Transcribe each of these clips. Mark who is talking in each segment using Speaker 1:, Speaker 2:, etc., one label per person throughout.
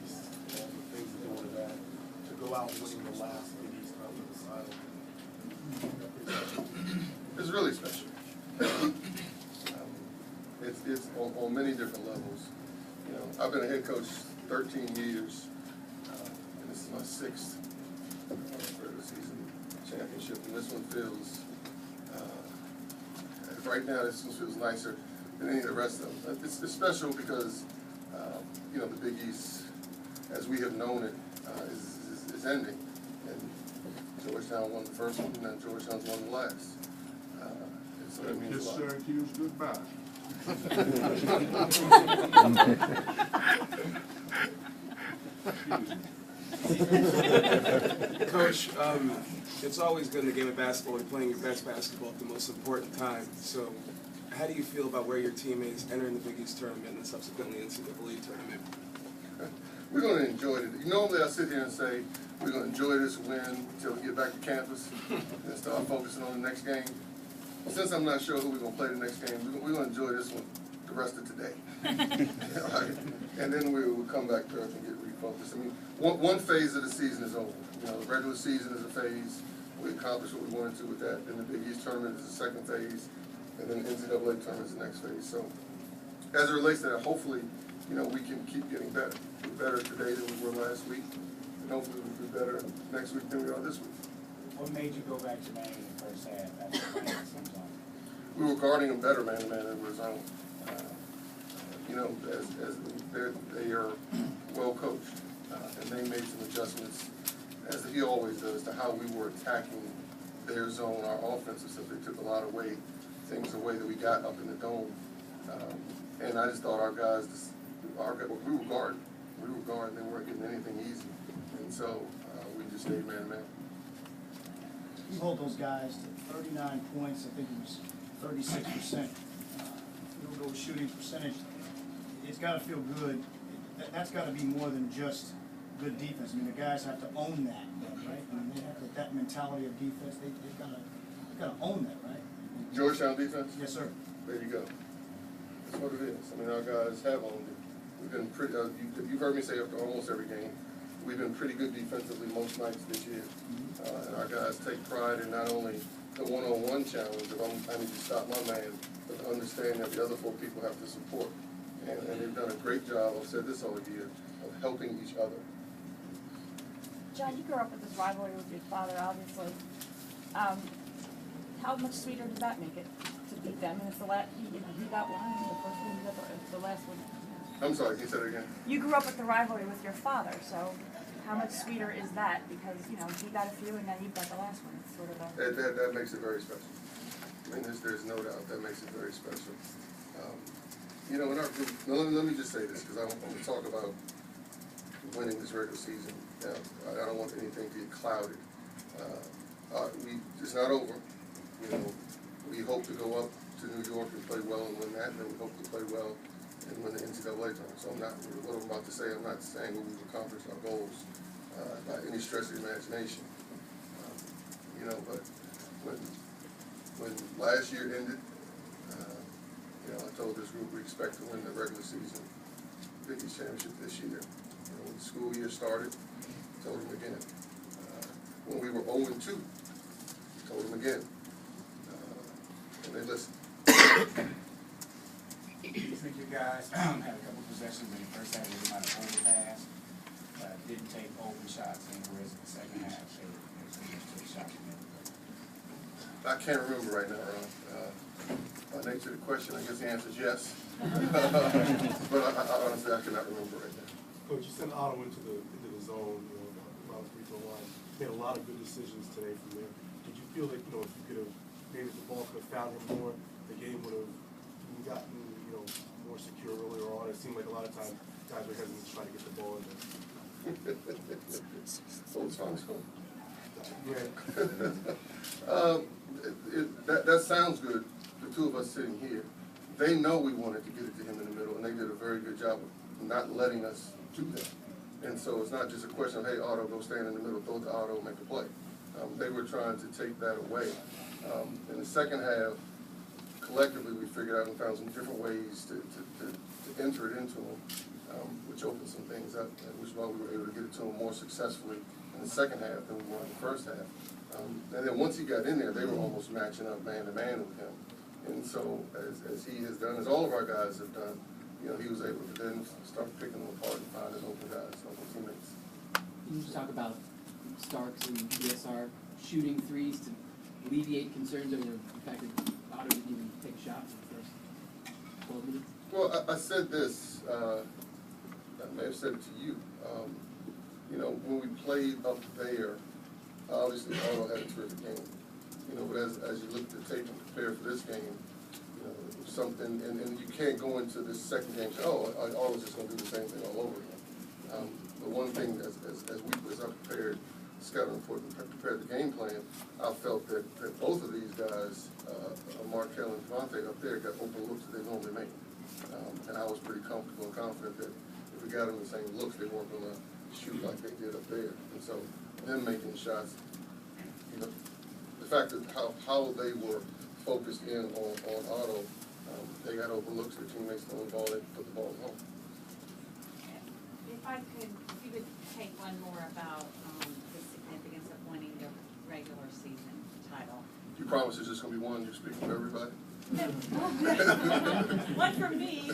Speaker 1: East, and the things that go into that, to go out winning the last Big East conference.
Speaker 2: It's really special. It's on many different levels. You know, I've been a head coach 13 years, and this is my 6th regular season championship, and this one feels, right now, this one feels nicer than any of the rest of them. It's special because, you know, the Big East, as we have known it, is ending. And Georgetown won the first one, and then Georgetown's won the last. And so that means a lot.
Speaker 3: Syracuse goodbye.
Speaker 4: Coach, it's always good in the game of basketball when you're playing your best basketball at the most important time. So how do you feel about where your team is entering the Big East tournament and subsequently into the NCAA tournament?
Speaker 2: We're going to enjoy it. Normally I sit here and say, we're going to enjoy this win until we get back to campus and start focusing on the next game. Since I'm not sure who we're going to play the next game, we're going to enjoy this one the rest of today. Right? And then we'll come back to earth and get refocused. I mean, one phase of the season is over. You know, the regular season is a phase. We accomplished what we wanted to with that. Then the Big East tournament is the second phase. And then the NCAA tournament is the next phase. So as it relates to that, hopefully, you know, we can keep getting better. We're better today than we were last week. And hopefully we'll be better next week than we are this week.
Speaker 5: What made you go back to man in the first half after playing sometimes?
Speaker 2: We were guarding them better man-to-man than we were zone. You know, as they are well coached, and they made some adjustments, as he always does, to how we were attacking their zone, our offensive stuff. They took a lot of things away that we got up in the dome, and I just thought our guys, we were guarding. They weren't getting anything easy, and so we just stayed man-to-man.
Speaker 6: You hold those guys to 39 points. I think it was 36% field goal shooting percentage. It's got to feel good. That's got to be more than just good defense. I mean, the guys have to own that, right? I mean, they have that mentality of defense. They've got to own that, right?
Speaker 2: Georgetown defense?
Speaker 6: Yes, sir.
Speaker 2: There you go. That's what it is. I mean, our guys have owned it. We've been pretty. You've heard me say after almost every game, we've been pretty good defensively most nights this year. And our guys take pride in not only the one-on-one challenge of I need to stop my man, but to understand that the other 4 people have to support. And they've done a great job, I've said this all year, of helping each other.
Speaker 7: John, you grew up with this rivalry with your father, obviously. How much sweeter did that make it to beat them? And it's the last, you got one, the first one, you got the last one.
Speaker 2: I'm sorry, can you say that again?
Speaker 7: You grew up with the rivalry with your father, so how much sweeter is that? Because, you know, he got a few and then you've got the last one. It's sort of a...
Speaker 2: That makes it very special. I mean, there's no doubt that makes it very special. You know, in our group, let me just say this, because I want to talk about winning this regular season. I don't want anything to get clouded. It's not over. You know, we hope to go up to New York and play well and win that, and then we hope to play well and win the NCAA tournament. So what I'm about to say, I'm not saying we've accomplished our goals by any stretch of the imagination. You know, but when last year ended, you know, I told this group we expect to win the regular season Big East championship this year. You know, when the school year started, I told them again. When we were 0-2, I told them again. And they listened.
Speaker 5: You think you guys had a couple possessions in the first half where you might have overpassed, didn't take open shots, and whereas in the second half they took shots.
Speaker 2: I can't remember right now, Ron. By nature of the question, I guess the answer is yes. But I honestly, I cannot remember right now.
Speaker 1: Coach, you sent Otto into the zone, you know, around the free throw line. Made a lot of good decisions today from there. Did you feel like, you know, if you could have, maybe if the ball could have found him more, the game would have gotten, you know, more secure earlier on? It seemed like a lot of times guys were hesitant to try to get the ball in there.
Speaker 2: So it's fine, it's cool.
Speaker 1: Yeah.
Speaker 2: That sounds good. The 2 of us sitting here, they know we wanted to get it to him in the middle, and they did a very good job of not letting us do that. And so it's not just a question of, hey, Otto, go stand in the middle, throw it to Otto, make a play. They were trying to take that away. In the second half, collectively, we figured out and found some different ways to enter it into them. which opened some things up, which is why we were able to get it to him more successfully in the second half than we were in the first half. And then once he got in there, they were almost matching up man to man with him. And so, as he has done, as all of our guys have done, you know, he was able to then start picking them apart and finding open guys, open teammates.
Speaker 3: Can you just talk about Starks and ESR shooting threes to alleviate concerns over the fact that Otto didn't even take a shot for the first 12 minutes?
Speaker 2: Well, I said this, I may have said it to you. You know, when we played up there, obviously Otto had a terrific game. You know, but as you look at the tape and prepare for this game, you know, something, and you can't go into this second game and say, oh, Otto's just going to do the same thing all over again. The one thing, as I prepared scouting report and prepared the game plan, I felt that both of these guys, Markel and Devontae up there, got open looks that they normally make. And I was pretty comfortable and confident that if we got them the same looks, they weren't going to shoot like they did up there. And so them making shots, you know, the fact that how they were focused in on Otto, they got open looks, their teammates throwing the ball, they put the ball home.
Speaker 8: If you would take one more about the significance of winning the regular season title.
Speaker 2: You promise there's just going to be one, you're speaking for everybody?
Speaker 8: One for me.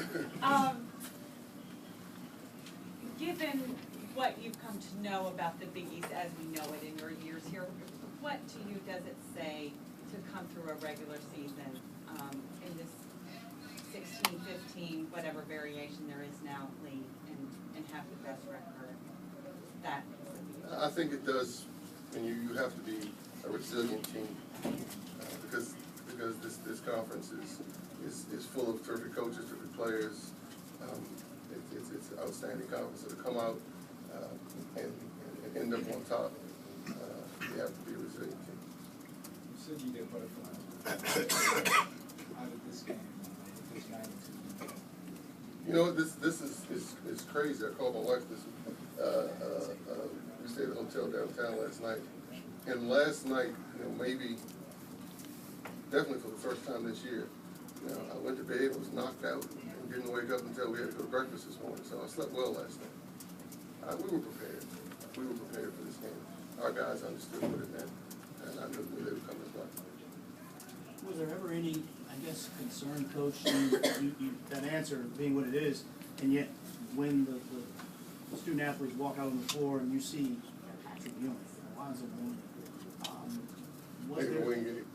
Speaker 8: Given what you've come to know about the Big East as we know it in your years here, what to you does it say to come through a regular season in this 16, 15, whatever variation there is now, league, and have the best record? That
Speaker 2: I think it does, and you have to be a resilient team because this conference is full of terrific coaches, terrific players. It's an outstanding conference. So to come out and end up on top, you have to be a resilient team.
Speaker 5: You said you did butterflies. How did this game, this magnitude?
Speaker 2: You know, this is crazy. I called my wife this. We stayed at a hotel downtown last night, and last night, you know, maybe, definitely for the first time this year, you know, I went to bed, was knocked out, and didn't wake up until we had to go to breakfast this morning. So I slept well last night. We were prepared. We were prepared for this game. Our guys understood what it meant, and I knew they would come as well.
Speaker 6: Was there ever any, I guess, concern, Coach, that answer being what it is, and yet when the student athletes walk out on the floor and you see Patrick Ewing, Alonzo Mooney, was
Speaker 2: David
Speaker 6: there,
Speaker 2: Wingate,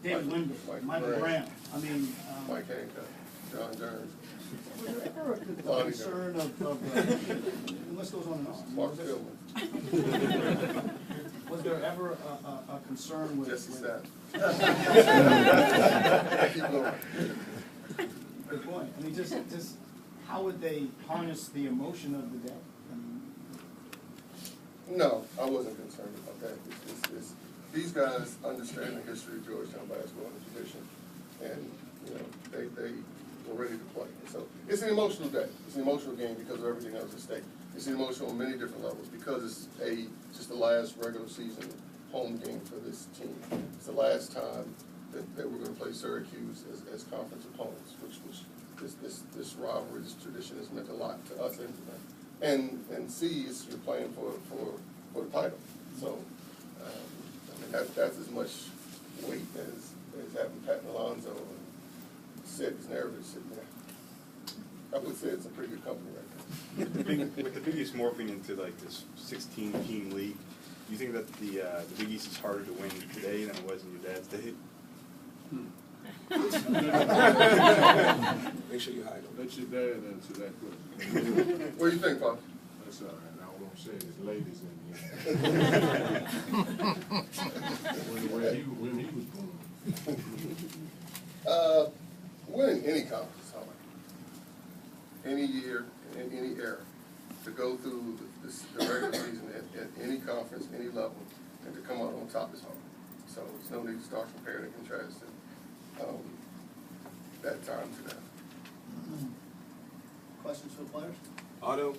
Speaker 6: David Wingate, Michael Brown, I mean,
Speaker 2: Mike Hancock, John Jones,
Speaker 6: was there ever a concern of the list goes on and on.
Speaker 2: Mark Tillman,
Speaker 6: Was there ever a concern with?
Speaker 2: Jesse Sapp.
Speaker 6: Good point. I mean, just how would they harness the emotion of the day? I mean,
Speaker 2: No, I wasn't concerned about that. These guys understand the history of Georgetown basketball and the tradition, and you know they were ready to play. So it's an emotional day. It's an emotional game because of everything else at stake. It's emotional on many different levels because it's just the last regular season home game for this team. It's the last time that we're going to play Syracuse as conference opponents, which this rivalry, this tradition has meant a lot to us and to them. And C is you're playing for the title. So I mean that's as much weight as having Pat and Alonzo and Sid's narrative sitting there. I would say it's a pretty good company right now.
Speaker 9: With the Big East morphing into like this 16-team league, do you think that the Big East is harder to win today than it was in your dad's day?
Speaker 4: Make sure you hide them.
Speaker 10: Let your dad answer that question.
Speaker 2: What do you think, Pop?
Speaker 10: That's all right. All I'm saying is ladies in here. when he was born.
Speaker 2: Winning any conference is hard. Any year, in any era, to go through the regular season at any conference, any level, and to come out on top is hard. So there's no need to start comparing and contrasting that time to now.
Speaker 6: questions for the players?
Speaker 4: Otto,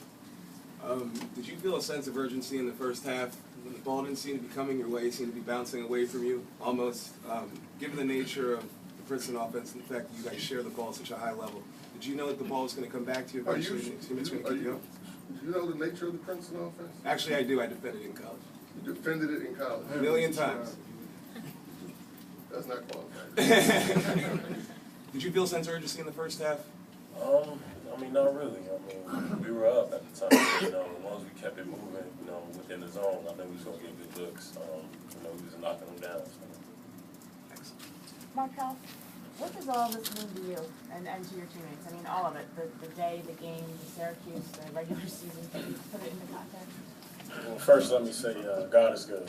Speaker 4: did you feel a sense of urgency in the first half when the ball didn't seem to be coming your way, it seemed to be bouncing away from you almost? Given the nature of the Princeton offense and the fact that you guys share the ball at such a high level, Did you know that the ball was going to come back to you
Speaker 2: Are
Speaker 4: eventually?
Speaker 2: you,
Speaker 4: and teammates going to keep going?
Speaker 2: do you know the nature of the Princeton offense?
Speaker 4: Actually, I do. I defended it in college.
Speaker 2: You defended it in college.
Speaker 4: A million times.
Speaker 2: That's not qualified.
Speaker 4: Did you feel sense of urgency in the first half?
Speaker 11: I mean, not really. I mean, we were up at the time. You know, as long as we kept it moving, you know, within the zone, I knew we was gonna get good looks. You know, we was knocking them down. So.
Speaker 7: Markel, what does all this mean to you and to your teammates? I mean, all of it, the day, the game, the Syracuse, the regular season, can you put it into context?
Speaker 11: Well, first, let me say, God is good.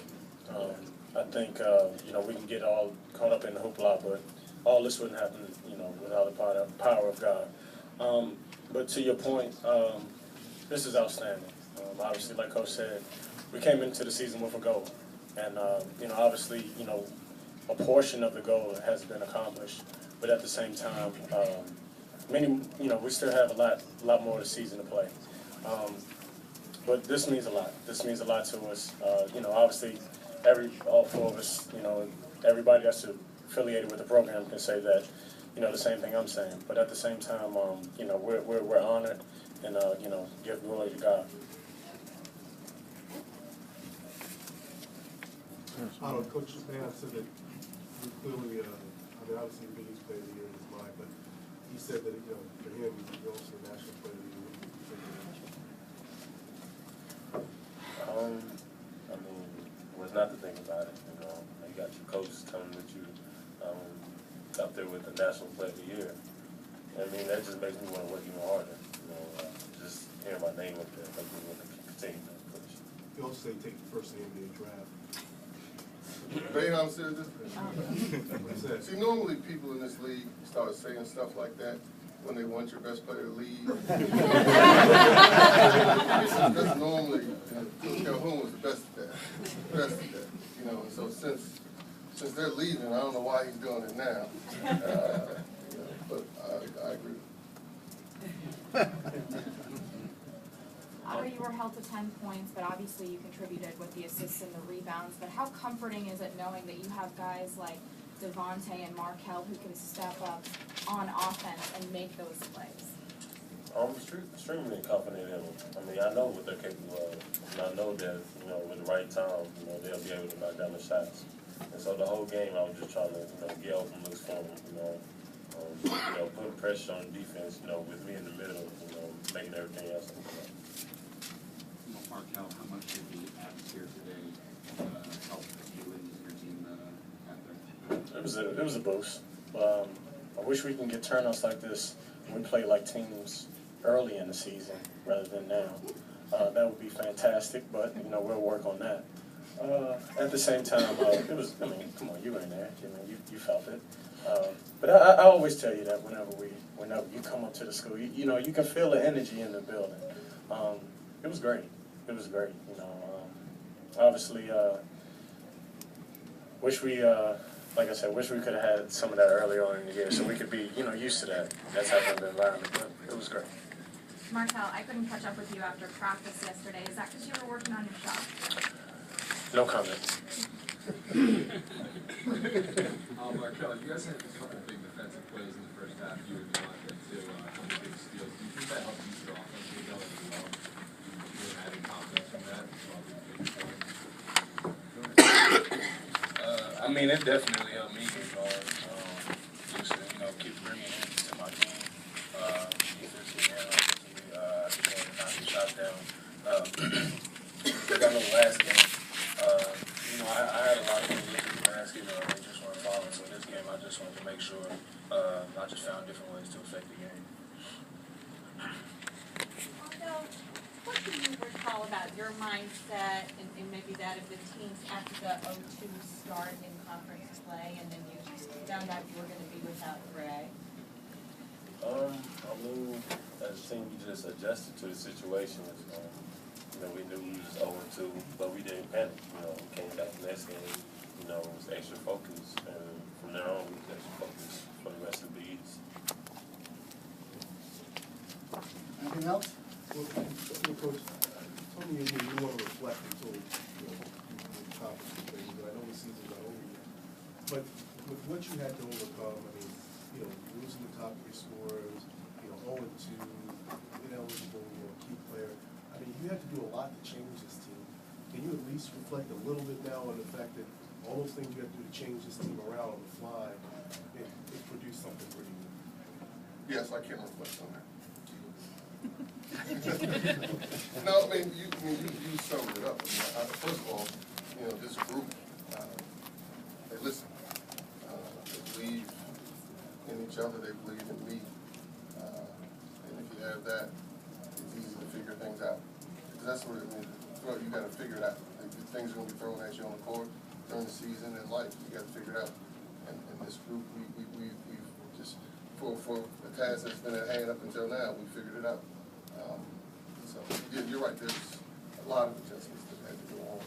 Speaker 11: I think, you know, we can get all caught up in the hoopla, but all this wouldn't happen, you know, without the power of God. But to your point, this is outstanding. Obviously, like Coach said, we came into the season with a goal. And, you know, obviously, you know, a portion of the goal has been accomplished. But at the same time, you know, we still have a lot more of the season to play. But this means a lot. This means a lot to us. You know, obviously, all four of us, you know, everybody that's affiliated with the program can say that, you know, the same thing I'm saying. But at the same time, you know, we're honored and, you know, give glory to God.
Speaker 1: I don't know, Coach Span said that you clearly, I mean, obviously the biggest player of the year in his mind, but he said that, you know, for him, you're also a national player of the year.
Speaker 11: I mean, what's not to think about it, you know. You got your coaches telling that you up there with the national player of the year. I mean, that just makes me want to work even harder, you know. Just hearing my name up there makes me want to continue to push.
Speaker 1: You also say take the first NBA draft.
Speaker 2: Bayham said this.
Speaker 1: What's that?
Speaker 2: See, normally people in this league start saying stuff like that when they want your best player to leave. That's normally, Coach Calhoun was the best at that. You know, and so since they're leaving, I don't know why he's doing it now. You know, but I agree.
Speaker 7: I know you were held to 10 points, but obviously you contributed with the assists and the rebounds. But how comforting is it knowing that you have guys like Devontae and Markel who can step up on offense and make those plays?
Speaker 11: I'm extremely confident in them. I mean, I know what they're capable of, and I know that, you know, with the right time, you know, they'll be able to knock down the shots. And so the whole game, I was just trying to, you know, get open looks for them, you know, putting pressure on defense, you know, with me in the middle, you know, making everything else come up.
Speaker 12: Markel, how much did the atmosphere today help you and your team out there?
Speaker 11: It was a boost. I wish we can get turnouts like this when we play like teams early in the season rather than now. That would be fantastic, but, you know, we'll work on that. At the same time, it was, I mean, come on, you were in there, you know, you felt it. But I always tell you that whenever you come up to the school, you know, you can feel the energy in the building. It was great. It was great, you know. Obviously, wish we, like I said, wish we could have had some of that earlier on in the year so we could be, you know, used to that type of environment. But it was great.
Speaker 7: Markel, I couldn't catch up with you after practice yesterday. Is that because you were working on your shot?
Speaker 11: No comment.
Speaker 12: Markel, you guys had a couple of big defensive plays in the first half. You and Devontae too, a couple of big steals. Do you think that helped you your offense get going as well? You adding confidence from that?
Speaker 11: I mean, it definitely helped me get going. Just to, you know, keep bringing energy to my team. Defensively and offensively, I began to knock the shot down. Like I know last game, you know, I had a lot of people looking at the basket, they just weren't falling. So this game, I just wanted to make sure I just found different ways to affect the game.
Speaker 8: What do you recall about your mindset and maybe that of the teams after the 0-2 start in conference play, and then you found out you were going to be without Gray?
Speaker 11: I mean, as a team, we just adjusted to the situation. You know, we knew we was 0-2, but we didn't panic. You know, we came back next game, you know, it was extra focus, and from there on, we was extra focus for the rest of the East.
Speaker 6: Anything else?
Speaker 1: Well, Coach, told me you want to reflect until, you know, you accomplish the things, but I know the season's not over yet. But with what you had to overcome, I mean, you know, losing the top three scorers, you know, owing to ineligible key player. I mean, you had to do a lot to change this team. Can you at least reflect a little bit now on the fact that all those things you had to do to change this team around on the fly, it produced something pretty good?
Speaker 2: Yes, I can reflect on that. No, I mean, you summed it up. I mean, first of all, this group, they listen. They believe in each other. They believe in me. And if you have that, it's easy to figure things out. Because that's what it means. You got to figure it out. Things are going to be thrown at you on the court during the season and life. You got to figure it out. And this group, we've just, for the task that's been at hand up until now, we figured it out. So you're right. There's a lot of adjustments that had to go on.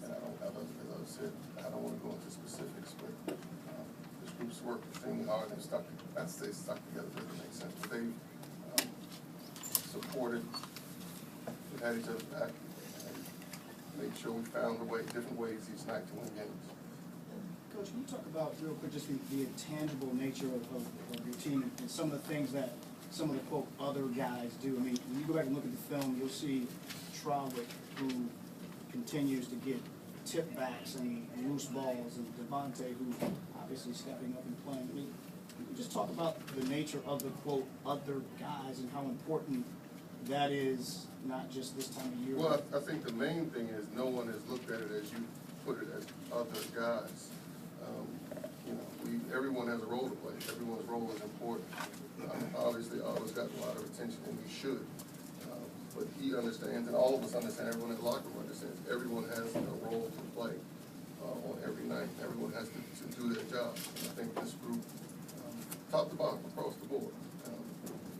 Speaker 2: And as I said, I don't want to go into specifics, but this group's worked extremely hard and stuck together. Doesn't make sense. But they supported. We had each other's back. Made sure we found different ways each night to win games.
Speaker 6: Coach, can you talk about real quick just the intangible nature of your team and some of the things that some of the quote other guys do? I mean, when you go back and look at the film, you'll see Trawick, who continues to get tip backs and loose balls, and Devontae, who obviously stepping up and playing. I mean, can you just talk about the nature of the quote other guys and how important that is, not just this time of year?
Speaker 2: Well, I think the main thing is no one has looked at it as you put it, as other guys. Everyone has a role to play. Everyone's role is important. Obviously, Otto's got a lot of attention, and he should. But he understands, and all of us understand, everyone in the locker room understands, everyone has a role to play on every night. Everyone has to do their job. And I think this group, top to bottom, across the board,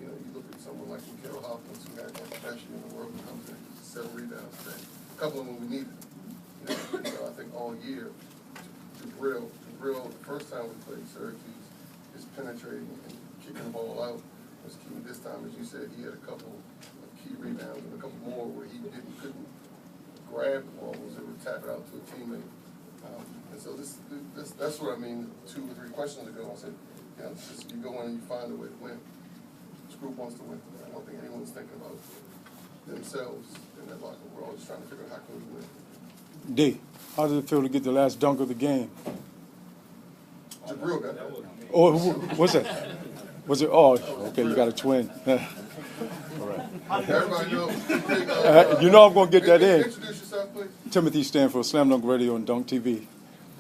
Speaker 2: you look at someone like Mikhail Hopkins, who had the best year in the world, who comes in 7 rebounds today. A couple of them we needed. So I think all year, Jabril, the first time we played Syracuse, is penetrating and kicking the ball out was key. This time, as you said, he had a couple of key rebounds and a couple more where he couldn't grab the ball, was able to tap it out to a teammate. And so that's what I mean. 2 or 3 questions ago, I said, you go in and you find a way to win. This group wants to win. I don't think anyone's thinking about themselves in that locker room. We're all just trying to figure out how can we win.
Speaker 13: D, how did it feel to get the last dunk of the game?
Speaker 2: Jabril got that.
Speaker 13: Oh, what's that? Was it? Oh, okay, you got a twin. All right.
Speaker 2: Everybody knows.
Speaker 13: You know I'm going to get that in.
Speaker 2: Introduce yourself, please.
Speaker 13: Timothy Stanford, Slam Dunk Radio and Dunk TV.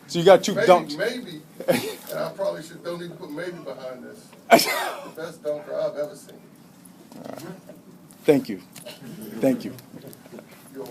Speaker 13: So you got 2 dunks.
Speaker 2: Maybe, and I probably don't need to put maybe behind this. The best dunker I've ever seen.
Speaker 13: Thank you. Thank you.
Speaker 2: You're